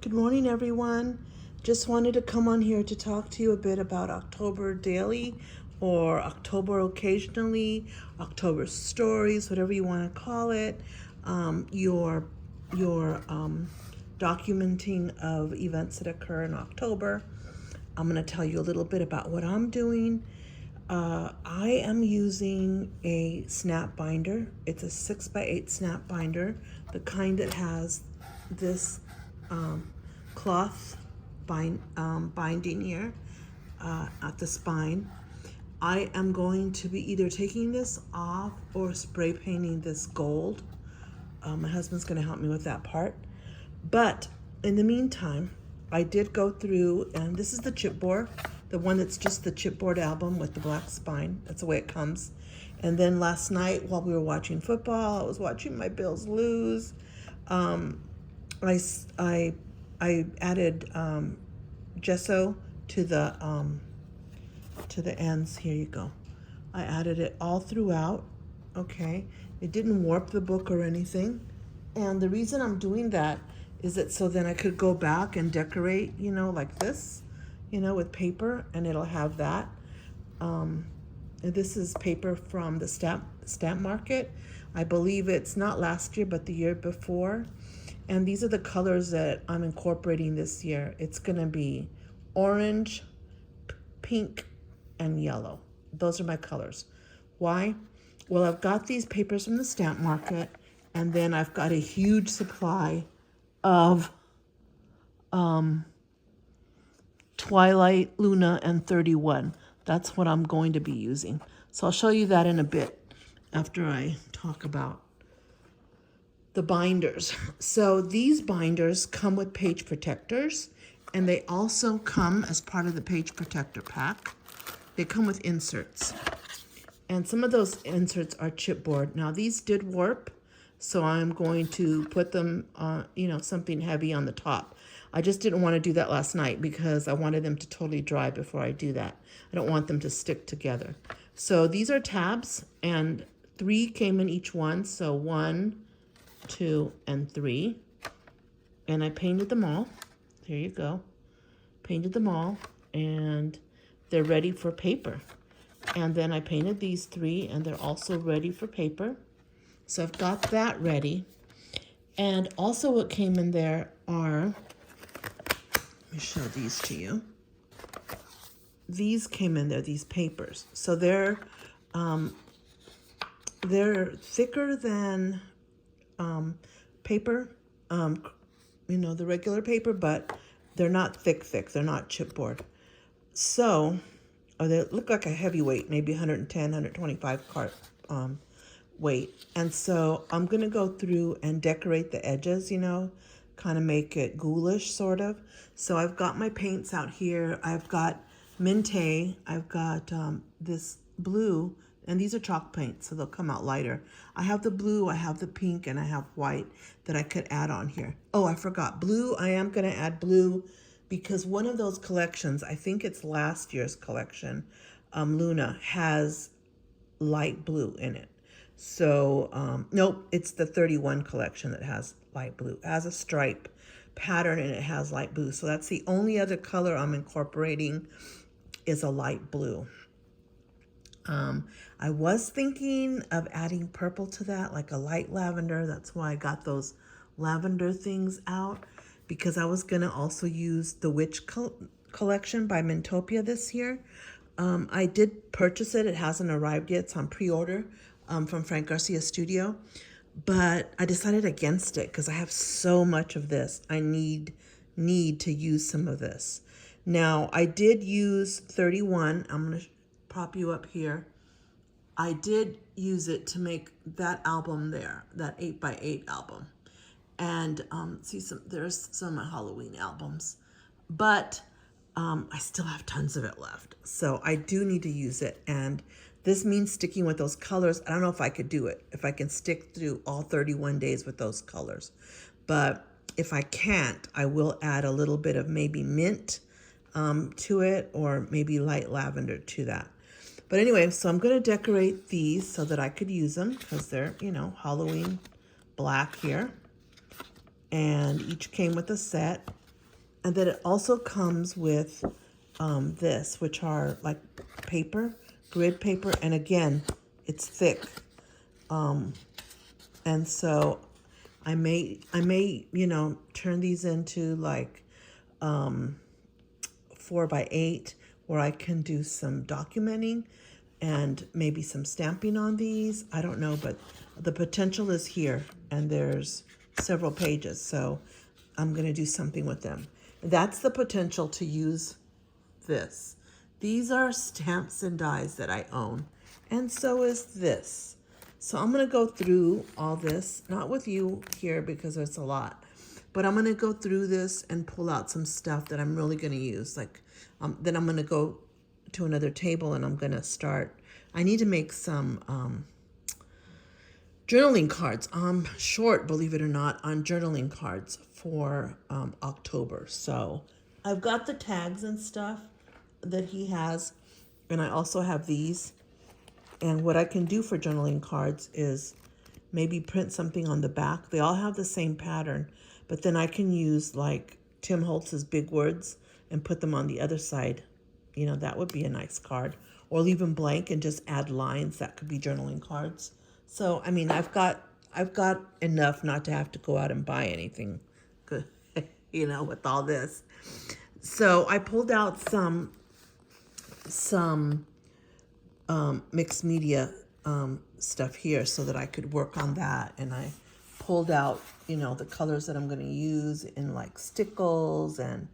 Good morning, everyone. Just wanted to come on here to talk to you a bit about October Daily or October Occasionally, October Stories, whatever you want to call it. Your documenting of events that occur in October. I'm going to tell you a little bit about what I'm doing. I am using a snap binder. It's a 6x8 snap binder, the kind that has this cloth binding here at the spine. I am going to be either taking this off or spray painting this gold. My husband's going to help me with that part. But in the meantime, I did go through, and this is the chipboard, the one that's just the chipboard album with the black spine. That's the way it comes. And then last night while we were watching football, I was watching my Bills lose. I added gesso to the ends. Here you go. I added it all throughout. Okay, it didn't warp the book or anything. And the reason I'm doing that is that so then I could go back and decorate, like this, with paper, and it'll have that. And this is paper from the stamp market. I believe it's not last year, but the year before. And these are the colors that I'm incorporating this year. It's gonna be orange, pink, and yellow. Those are my colors. Why? Well, I've got these papers from the stamp market, and then I've got a huge supply of Twilight, Luna, and 31. That's what I'm going to be using. So I'll show you that in a bit after I talk about the binders. So these binders come with page protectors, and they also come as part of the page protector pack. They come with inserts, and some of those inserts are chipboard. Now these did warp, so I'm going to put them on, something heavy on the top. I just didn't want to do that last night because I wanted them to totally dry before I do that. I don't want them to stick together. So these are tabs, and 3 came in each one. So 1, 2, and 3. And I painted them all. There you go. Painted them all, and they're ready for paper. And then I painted these 3, and they're also ready for paper. So I've got that ready. And also what came in there are, let me show these to you. These came in there, these papers. So they're thicker than paper, the regular paper, but they're not thick. They're not chipboard. So, they look like a heavyweight, maybe 110, 125 cart weight. And so I'm going to go through and decorate the edges, kind of make it ghoulish, sort of. So I've got my paints out here. I've got Mintay. I've got this blue, and these are chalk paints, so they'll come out lighter. I have the blue, I have the pink, and I have white that I could add on here. Oh, I forgot blue. I am going to add blue because one of those collections, I think it's last year's collection, Luna, has light blue in it. So, nope, it's the 31 collection that has light blue. It has a stripe pattern and it has light blue. So that's the only other color I'm incorporating is a light blue. I was thinking of adding purple to that, like a light lavender. That's why I got those lavender things out, because I was going to also use the Witch collection by Mintopia this year. I did purchase it. It hasn't arrived yet. It's on pre-order from Frank Garcia Studio. But I decided against it because I have so much of this. I need to use some of this. Now, I did use 31. I'm going to pop you up here. I did use it to make that album there, that 8x8 album. And there's some of my Halloween albums. But I still have tons of it left. So I do need to use it. And this means sticking with those colors. I don't know if I could do it, if I can stick through all 31 days with those colors. But if I can't, I will add a little bit of maybe mint to it, or maybe light lavender to that. But anyway, so I'm going to decorate these so that I could use them because they're, Halloween black here. And each came with a set. And then it also comes with this, which are like paper, grid paper, and again, it's thick. And so I may, turn these into like 4x8, where I can do some documenting and maybe some stamping on these. I don't know, but the potential is here, and there's several pages, so I'm going to do something with them. That's the potential to use this. These are stamps and dies that I own, and so is this. So I'm going to go through all this, not with you here because it's a lot, but I'm going to go through this and pull out some stuff that I'm really going to use. Like, then I'm going to go to another table and I'm going to start. I need to make some journaling cards. I'm short, believe it or not, on journaling cards for October. So I've got the tags and stuff that he has, and I also have these. And what I can do for journaling cards is maybe print something on the back. They all have the same pattern, but then I can use like Tim Holtz's big words and put them on the other side. That would be a nice card. Or leave them blank and just add lines. That could be journaling cards. So, I mean, I've got enough not to have to go out and buy anything good, with all this. So I pulled out some mixed media stuff here so that I could work on that. And I pulled out, the colors that I'm going to use in like stickles and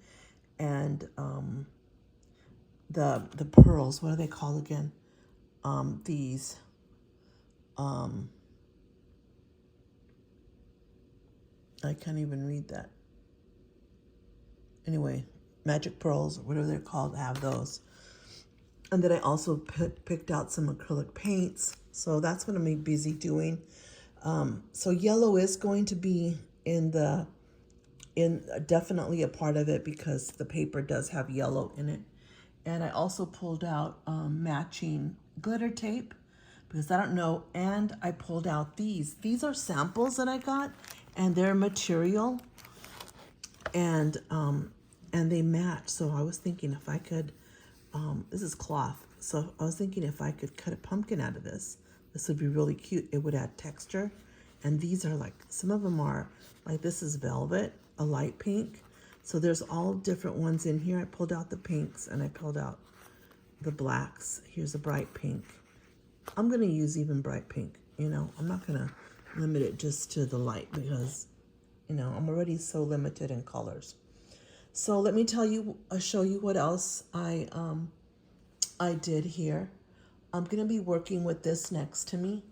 the pearls. What are they called again? These. I can't even read that. Anyway, magic pearls, whatever they're called, I have those. And then I also picked out some acrylic paints. So that's what I'm busy doing. So yellow is going to be in definitely a part of it because the paper does have yellow in it. And I also pulled out matching glitter tape because I don't know. And I pulled out these. These are samples that I got, and they're material, and they match. So I was thinking if I could, this is cloth. So I was thinking if I could cut a pumpkin out of this would be really cute. It would add texture. And these are like, some of them are like, this is velvet, a light pink. So there's all different ones in here. I pulled out the pinks and I pulled out the blacks. Here's a bright pink. I'm going to use even bright pink. I'm not going to limit it just to the light because, I'm already so limited in colors. So let me show you what else I did here. I'm going to be working with this next to me.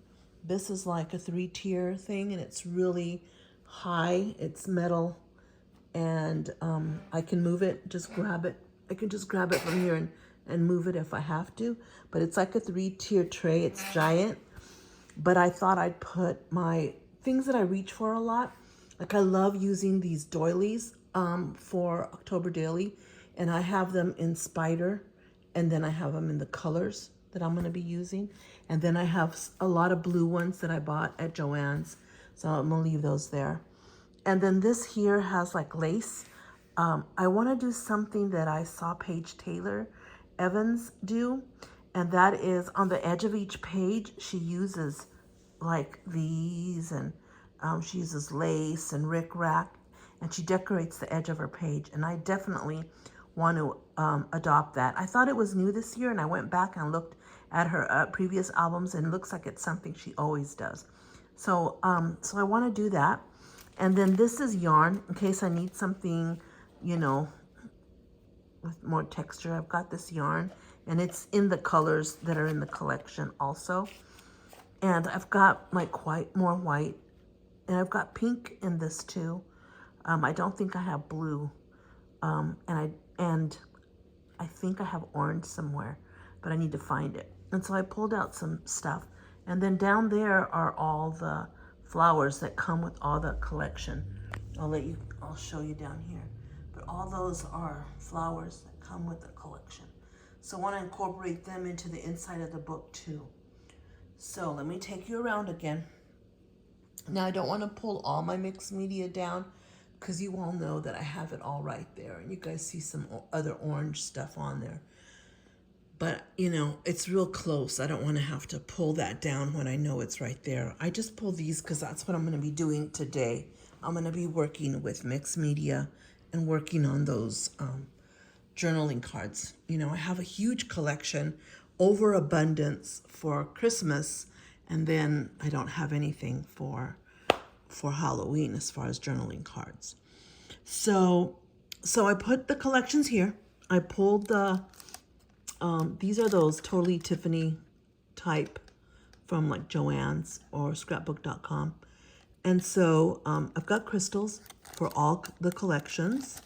This is like a 3-tier thing, and it's really high. It's metal, and I can move it, just grab it. I can just grab it from here and move it if I have to. But it's like a 3-tier tray. It's giant. But I thought I'd put my things that I reach for a lot. Like I love using these doilies for October Daily. And I have them in Spider. And then I have them in the colors that I'm going to be using. And then I have a lot of blue ones that I bought at Joann's. So I'm going to leave those there. And then this here has like lace. I want to do something that I saw Paige Taylor Evans do. And that is on the edge of each page, she uses like these, and she uses lace and rickrack, and she decorates the edge of her page. And I definitely want to adopt that. I thought it was new this year, and I went back and looked at her previous albums, and it looks like it's something she always does. So, so I want to do that. And then this is yarn in case I need something, with more texture. I've got this yarn, and it's in the colors that are in the collection also. And I've got like more white, and I've got pink in this too. I don't think I have blue, and I think I have orange somewhere, but I need to find it. And so I pulled out some stuff, and then down there are all the flowers that come with all the collection. I'll show you down here. But all those are flowers that come with the collection. So I want to incorporate them into the inside of the book too. So let me take you around again. Now I don't want to pull all my mixed media down because you all know that I have it all right there, and you guys see some other orange stuff on there. But, you know, it's real close. I don't want to have to pull that down when I know it's right there. I just pull these because that's what I'm going to be doing today. I'm going to be working with mixed media and working on those journaling cards. You know, I have a huge collection, overabundance for Christmas, and then I don't have anything for Halloween as far as journaling cards. So I put the collections here. I pulled the these are those Totally Tiffany type from like Joann's or scrapbook.com. And so I've got crystals for all the collections.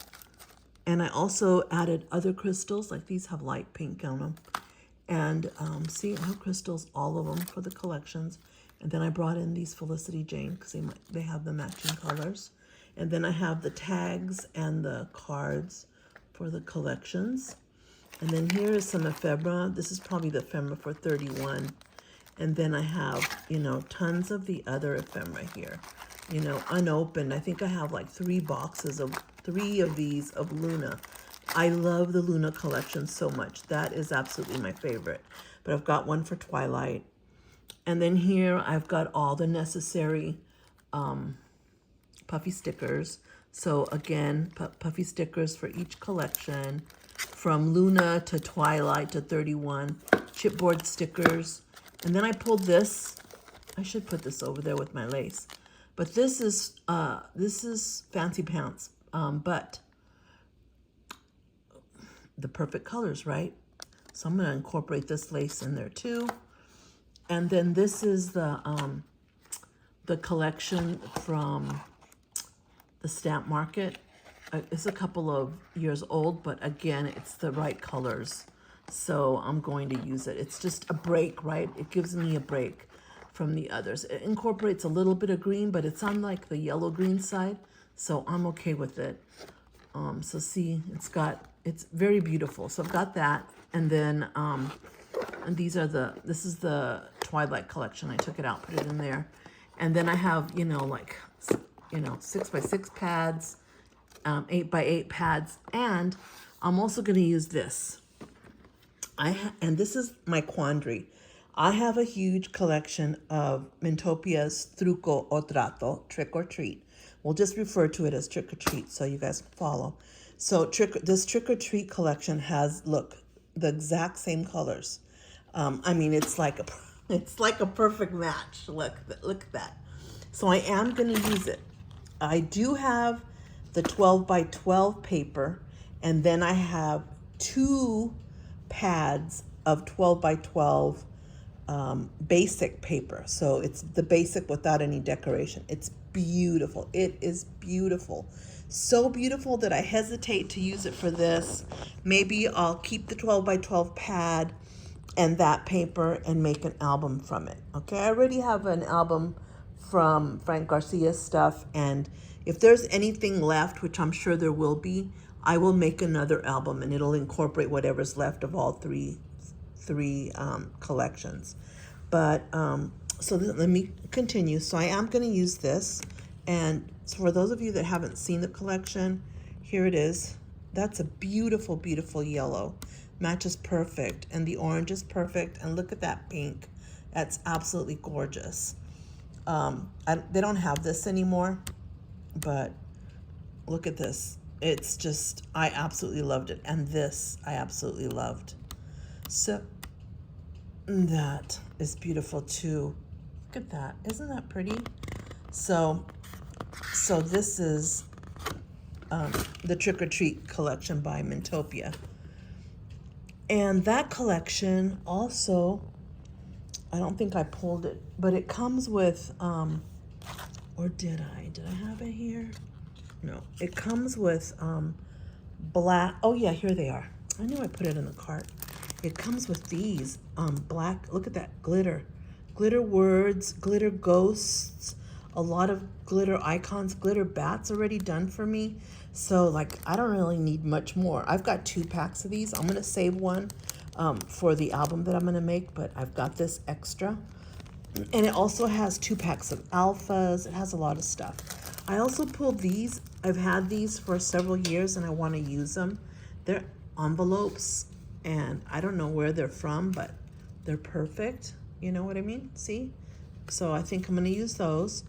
And I also added other crystals, like these have light pink on them. And see, I have crystals, all of them for the collections. And then I brought in these Felicity Jane because they have the matching colors. And then I have the tags and the cards for the collections. And then here is some ephemera. This is probably the ephemera for 31. And then I have, you know, tons of the other ephemera here, you know, unopened. I think I have like 3 of these of Luna. I love the Luna collection so much. That is absolutely my favorite. But I've got one for Twilight. And then here I've got all the necessary puffy stickers. So again, puffy stickers for each collection. From Luna to Twilight to 31, chipboard stickers. And then I pulled this. I should put this over there with my lace. But this is Fancy Pants. But the perfect colors, right? So I'm going to incorporate this lace in there too. And then this is the collection from the Stamp Market. It's a couple of years old, but again, it's the right colors. So I'm going to use it. It's just a break, right? It gives me a break from the others. It incorporates a little bit of green, but it's on like the yellow-green side. So I'm okay with it. So see, it's very beautiful. So I've got that. And then, and this is the Twilight collection. I took it out, put it in there. And then I have, you know, like, you know, 6x6 pads. 8x8 pads, and I'm also going to use this. And this is my quandary. I have a huge collection of Mintopia's Truco o Trato, Trick or Treat. We'll just refer to it as Trick or Treat so you guys can follow. So this Trick or Treat collection has, look, the exact same colors. I mean, it's like a perfect match. Look at that. So I am going to use it. I do have the 12x12 paper, and then I have 2 pads of 12x12 basic paper. So it's the basic without any decoration. It's beautiful. It is beautiful. So beautiful that I hesitate to use it for this. Maybe I'll keep the 12x12 pad and that paper and make an album from it. Okay, I already have an album from Frank Garcia's stuff, and if there's anything left, which I'm sure there will be, I will make another album, and it'll incorporate whatever's left of all three collections. But so let me continue. So I am going to use this, and so for those of you that haven't seen the collection, here it is. That's a beautiful, beautiful yellow. Matches perfect, and the orange is perfect. And look at that pink. That's absolutely gorgeous. They don't have this anymore. But look at this. It's just, I absolutely loved it. And this, I absolutely loved. So that is beautiful too. Look at that. Isn't that pretty? So this is the Trick or Treat collection by Mintopia. And that collection also, I don't think I pulled it, but it comes with, or did I have it here? No, it comes with black, oh yeah, here they are. I knew I put it in the cart. It comes with these black, look at that, glitter words, glitter ghosts, a lot of glitter icons, glitter bats already done for me. So like, I don't really need much more. I've got 2 packs of these. I'm gonna save one for the album that I'm gonna make, but I've got this extra. And it also has 2 packs of alphas. It has a lot of stuff. I also pulled these I've had these for several years and I want to use them. They're envelopes and I don't know where they're from, but they're perfect. You know what I mean? See? So I think I'm going to use those.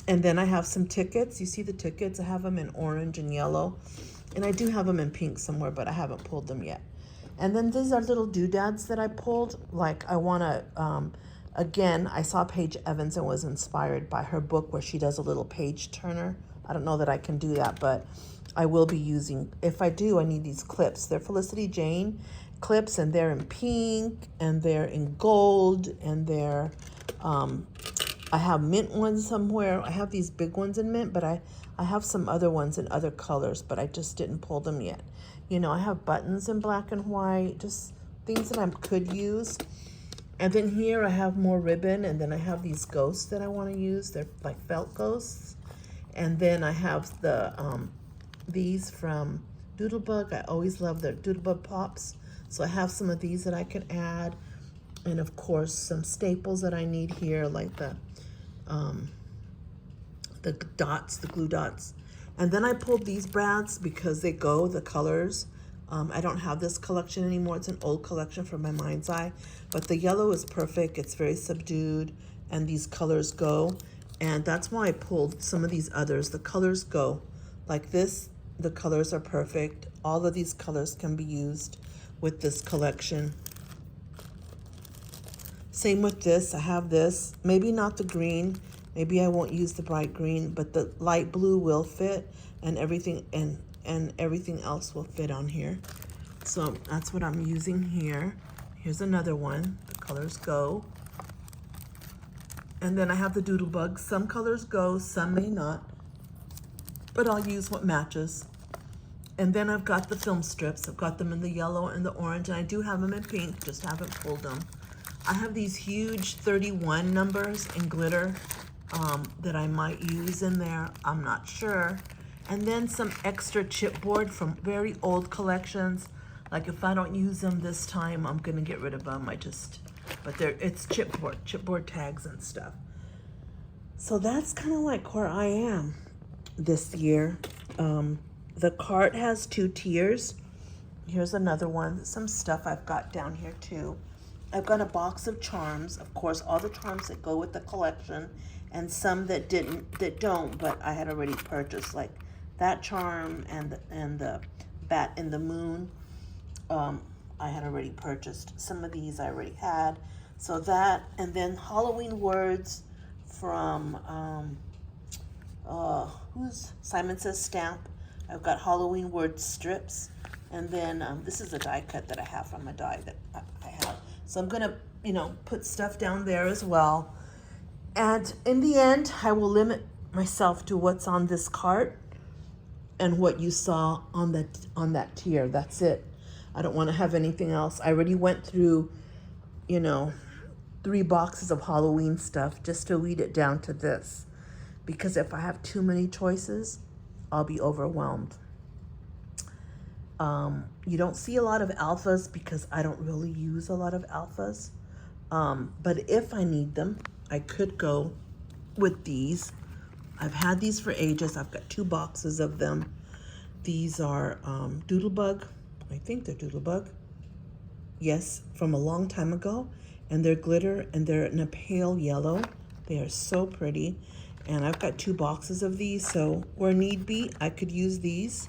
And then I have some tickets. You see the tickets? I have them in orange and yellow. And I do have them in pink somewhere, but I haven't pulled them yet. And then these are little doodads that I pulled. Like I want to, again, I saw Paige Evans and was inspired by her book where she does a little page turner. I don't know that I can do that, but I will be using, if I do, I need these clips. They're Felicity Jane clips and they're in pink and they're in gold and they're, I have mint ones somewhere. I have these big ones in mint, but I have some other ones in other colors, but I just didn't pull them yet. You know, I have buttons in black and white, just things that I could use. And then here I have more ribbon, and then I have these ghosts that I want to use. They're like felt ghosts. And then I have the these from Doodlebug. I always love their Doodlebug pops. So I have some of these that I can add. And of course, some staples that I need here, like the dots, the glue dots. And then I pulled these brads because they go, the colors. I don't have this collection anymore. It's an old collection from my mind's eye. But the yellow is perfect. It's very subdued. And these colors go. And that's why I pulled some of these others. The colors go. Like this, the colors are perfect. All of these colors can be used with this collection. Same with this. I have this. Maybe not the green. Maybe I won't use the bright green, but the light blue will fit, and everything and everything else will fit on here. So that's what I'm using here. Here's another one. The colors go. And then I have the Doodlebug. Some colors go, some may not, but I'll use what matches. And then I've got the film strips. I've got them in the yellow and the orange, and I do have them in pink, just haven't pulled them. I have these huge 31 numbers in glitter that I might use in there. I'm not sure. And then some extra chipboard from very old collections. Like if I don't use them this time, I'm gonna get rid of them. But it's chipboard tags and stuff. So that's kind of like where I am this year. The cart has 2 tiers. Here's another one. Some stuff I've got down here too. I've got a box of charms, of course, all the charms that go with the collection, and some that don't, but I had already purchased, like that charm and the bat in the moon. I had already purchased. Some of these I already had. So that, and then Halloween words from who's Simon Says Stamp. I've got Halloween word strips, and then this is a die cut that I have from a die that I have. So I'm gonna, put stuff down there as well. And in the end, I will limit myself to what's on this cart and what you saw on that tier. That's it. I don't want to have anything else. I already went through, 3 boxes of Halloween stuff just to weed it down to this. Because if I have too many choices, I'll be overwhelmed. You don't see a lot of alphas because I don't really use a lot of alphas. But if I need them, I could go with these. I've had these for ages. I've got 2 boxes of them. These are Doodlebug. I think they're Doodlebug. Yes, from a long time ago. And they're glitter and they're in a pale yellow. They are so pretty. And I've got 2 boxes of these. So where need be, I could use these.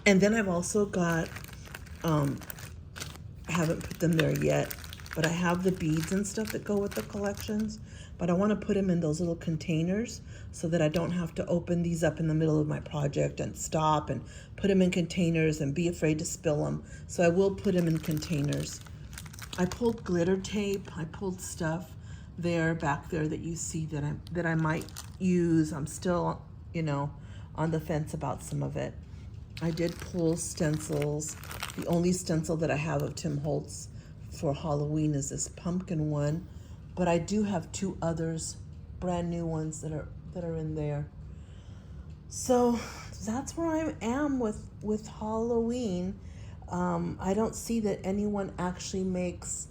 And then I've also got, I haven't put them there yet, but I have the beads and stuff that go with the collections, but I want to put them in those little containers so that I don't have to open these up in the middle of my project and stop and put them in containers and be afraid to spill them. So I will put them in containers. I pulled glitter tape. I pulled stuff back there that you see that I might use. I'm still, on the fence about some of it. I did pull stencils. The only stencil that I have of Tim Holtz for Halloween is this pumpkin one, but I do have 2 others, brand new ones that are in there. So that's where I am with Halloween. I don't see that anyone actually makes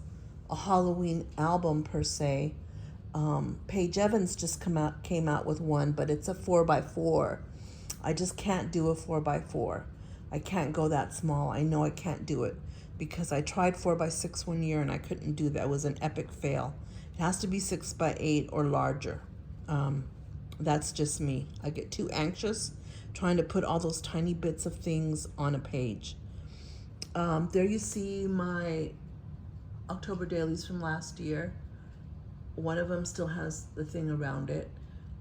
a Halloween album per se. Paige Evans just came out with one, but it's a 4x4. I just can't do a 4x4. I can't go that small. I know I can't do it because I tried 4x6 one year and I couldn't do that. It was an epic fail. It has to be 6x8 or larger. That's just me. I get too anxious trying to put all those tiny bits of things on a page. There you see my October dailies from last year. One of them still has the thing around it.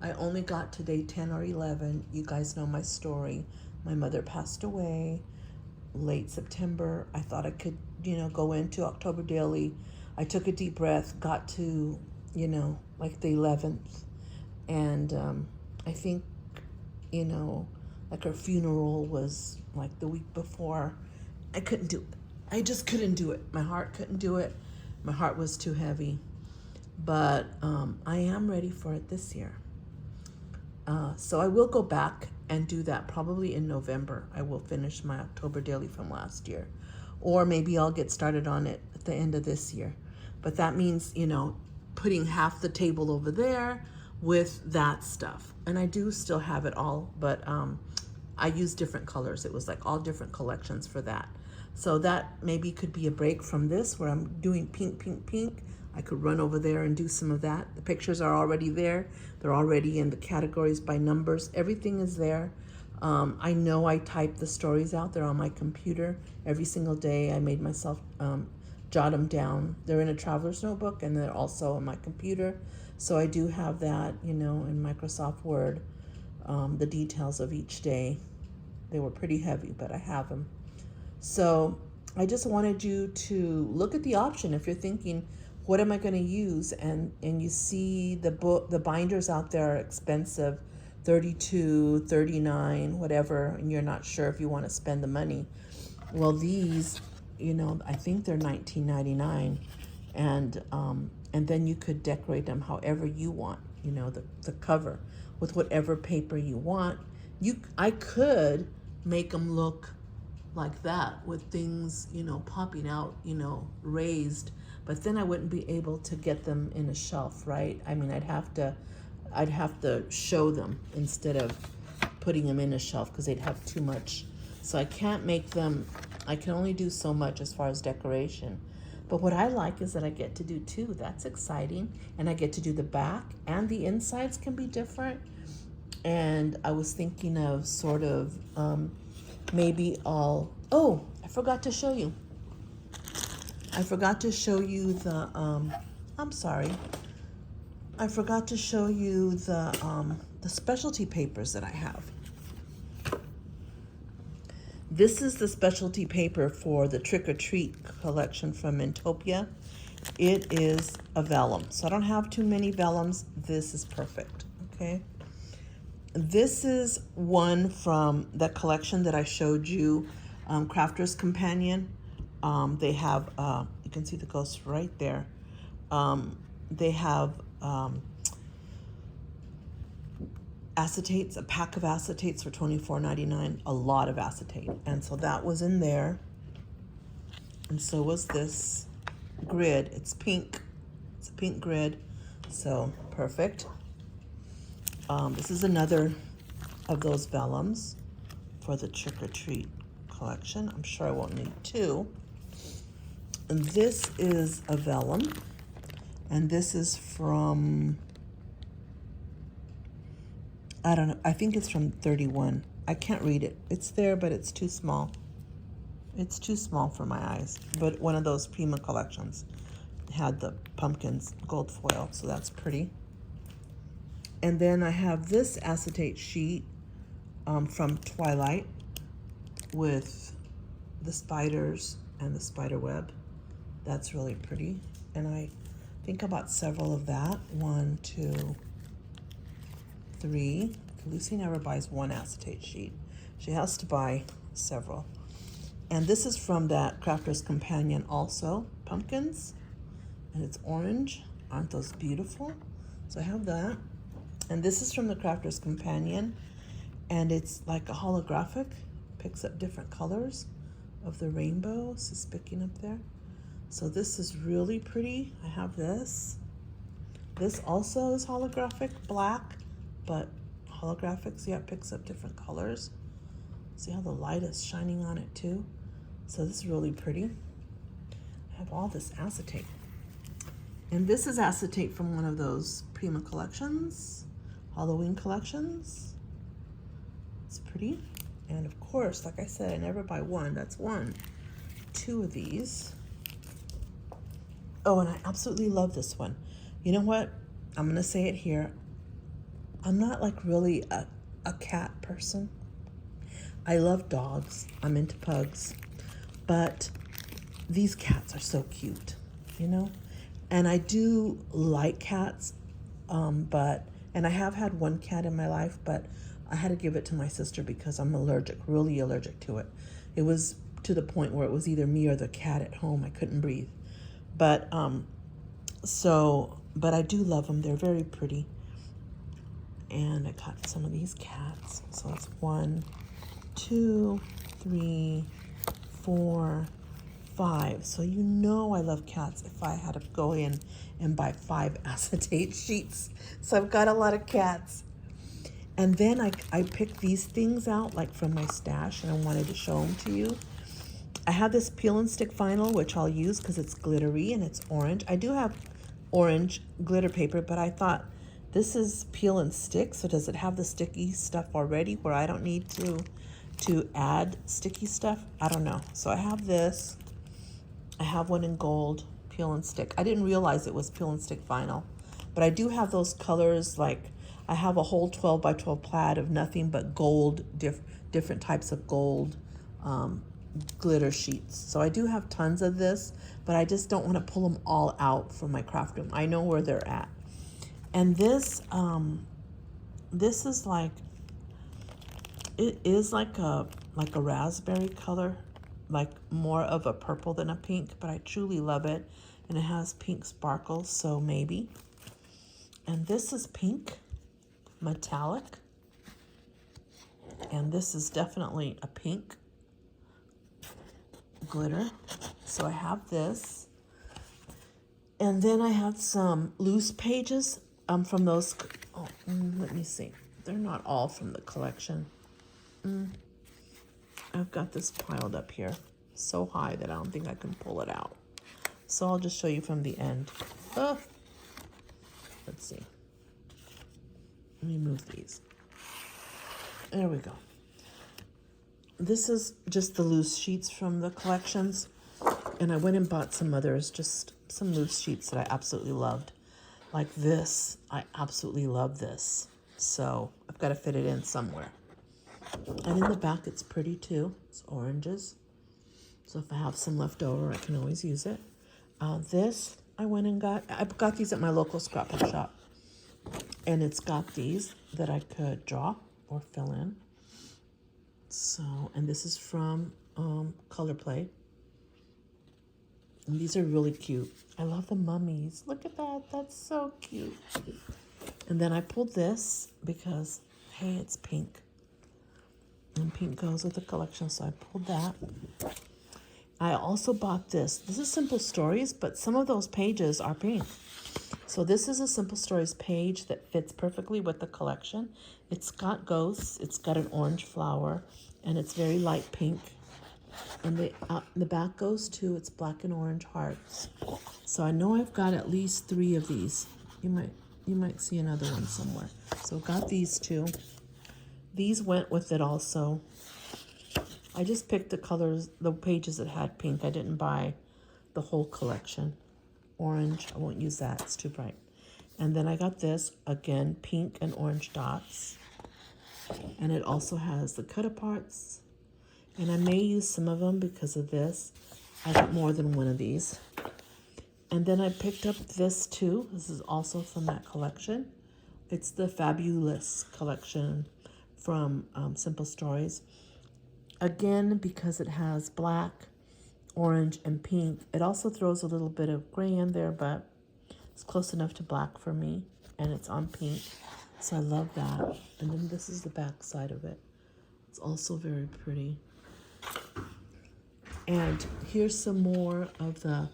I only got to day 10 or 11. You guys know my story. My mother passed away late September. I thought I could, go into October daily. I took a deep breath, got to, like the 11th. And I think, like her funeral was like the week before. I couldn't do it. I just couldn't do it. My heart couldn't do it. My heart was too heavy. But I am ready for it this year. So I will go back and do that probably in November. I will finish my October daily from last year. Or maybe I'll get started on it at the end of this year. But that means, putting half the table over there with that stuff. And I do still have it all, but I use different colors. It was like all different collections for that. So that maybe could be a break from this where I'm doing pink, pink, pink. I could run over there and do some of that. The pictures are already there. They're already in the categories by numbers. Everything is there. I know I type the stories out. They're on my computer every single day. I made myself jot them down. They're in a traveler's notebook and they're also on my computer. So I do have that, in Microsoft Word, the details of each day. They were pretty heavy, but I have them. So I just wanted you to look at the option if you're thinking, what am I going to use? And you see the binders out there are expensive, $32, $39, whatever, and you're not sure if you want to spend the money. Well, these, I think they're $19.99, and then you could decorate them however you want. The cover with whatever paper you want. I could make them look like that with things, popping out, raised, but then I wouldn't be able to get them in a shelf, right? I mean, I'd have to show them instead of putting them in a shelf because they'd have too much. So I can't make them, I can only do so much as far as decoration. But what I like is that I get to do two. That's exciting. And I get to do the back and the insides can be different. And I was thinking of sort of maybe I forgot to show you. I forgot to show you the, I'm sorry. I forgot to show you the specialty papers that I have. This is the specialty paper for the Trick or Treat collection from Mintopia. It is a vellum. So I don't have too many vellums. This is perfect, okay? This is one from the collection that I showed you, Crafter's Companion. They have, you can see the ghost right there. They have acetates, a pack of acetates for $24.99, a lot of acetate. And so that was in there. And so was this grid. It's pink. It's a pink grid. So perfect. This is another of those vellums for the Trick or Treat collection. I'm sure I won't need two. And this is a vellum. And this is from, I don't know, I think it's from 31. I can't read it. It's there, but it's too small. It's too small for my eyes. But one of those Prima collections had the pumpkins gold foil, so that's pretty. And then I have this acetate sheet from Twilight with the spiders and the spider web. That's really pretty. And I think I bought several of that. 1, 2, 3. Lucy never buys one acetate sheet. She has to buy several. And this is from that Crafter's Companion also, pumpkins. And it's orange. Aren't those beautiful? So I have that. And this is from the Crafter's Companion. And it's like a holographic. Picks up different colors of the rainbow. So it's picking up there. So this is really pretty. I have this. This also is holographic black, but holographic, see how it picks up different colors? See how the light is shining on it too? So this is really pretty. I have all this acetate. And this is acetate from one of those Prima collections, Halloween collections. It's pretty. And of course, like I said, I never buy one. That's one. Two of these. Oh, and I absolutely love this one. You know what? I'm going to say it here. I'm not like really a cat person. I love dogs. I'm into pugs. But these cats are so cute, you know? And I do like cats, and I have had one cat in my life, but I had to give it to my sister because I'm allergic, really allergic to it. It was to the point where it was either me or the cat at home. I couldn't breathe. But but I do love them. They're very pretty. And I got some of these cats. So it's 1, 2, 3, 4, 5. So you know I love cats if I had to go in and buy 5 acetate sheets. So I've got a lot of cats. And then I picked these things out like from my stash, and I wanted to show them to you. I have this peel and stick vinyl, which I'll use because it's glittery and it's orange. I do have orange glitter paper, but I thought this is peel and stick, so does it have the sticky stuff already where I don't need to add sticky stuff? I don't know. So I have this. I have one in gold, peel and stick. I didn't realize it was peel and stick vinyl, but I do have those colors. Like I have a whole 12 by 12 plaid of nothing but gold, different types of gold glitter sheets. So I do have tons of this, but I just don't want to pull them all out from my craft room. I know where they're at. And this is like, it is like a raspberry color, like more of a purple than a pink, but I truly love it. And it has pink sparkles, so maybe. And this is pink, metallic. And this is definitely a pink glitter. So I have this. And then I have some loose pages from those. Let me see. They're not all from the collection. I've got this piled up here so high that I don't think I can pull it out. So I'll just show you from the end. Let's see. Let me move these. There we go. This is just the loose sheets from the collections. And I went and bought some others, just some loose sheets that I absolutely loved. Like this, I absolutely love this. So I've got to fit it in somewhere. And in the back, it's pretty too. It's oranges. So if I have some left over, I can always use it. This, I went and got. I got these at my local scrapbook shop. And it's got these that I could draw or fill in. So, and this is from Color Play. And these are really cute. I love the mummies. Look at that. That's so cute. And then I pulled this because, hey, it's pink. And pink goes with the collection, so I pulled that. I also bought this. This is Simple Stories, but some of those pages are pink. So this is a Simple Stories page that fits perfectly with the collection. It's got ghosts, it's got an orange flower, and it's very light pink. And the back goes too. It's black and orange hearts. So I know I've got at least 3 of these. You might see another one somewhere. So got these 2. These went with it also. I just picked the colors, the pages that had pink. I didn't buy the whole collection. Orange, I won't use that. It's too bright. And then I got this, again, pink and orange dots. And it also has the cut-aparts. And I may use some of them because of this. I got more than one of these. And then I picked up this too. This is also from that collection. It's the Fabulous collection from Simple Stories. Again, because it has black, orange, and pink. It also throws a little bit of gray in there, but it's close enough to black for me. And it's on pink. So I love that. And then this is the back side of it. It's also very pretty. And here's some more of the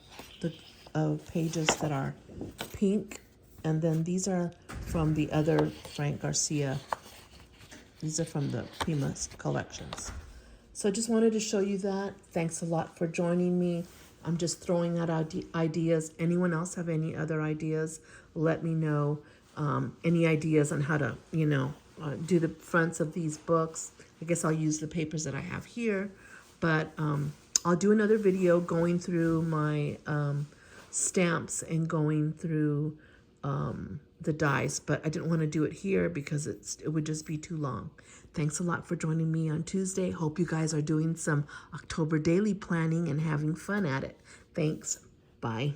pages that are pink And then these are from the other Frank Garcia. These are from the Primas collections. So I just wanted to show you that. Thanks a lot for joining me. I'm just throwing out ideas. Anyone else have any other ideas? Let me know. Any ideas on how to, do the fronts of these books. I guess I'll use the papers that I have here. But I'll do another video going through my stamps and going through the dies, but I didn't want to do it here because it would just be too long. Thanks a lot for joining me on Tuesday. Hope you guys are doing some October daily planning and having fun at it. Thanks. Bye.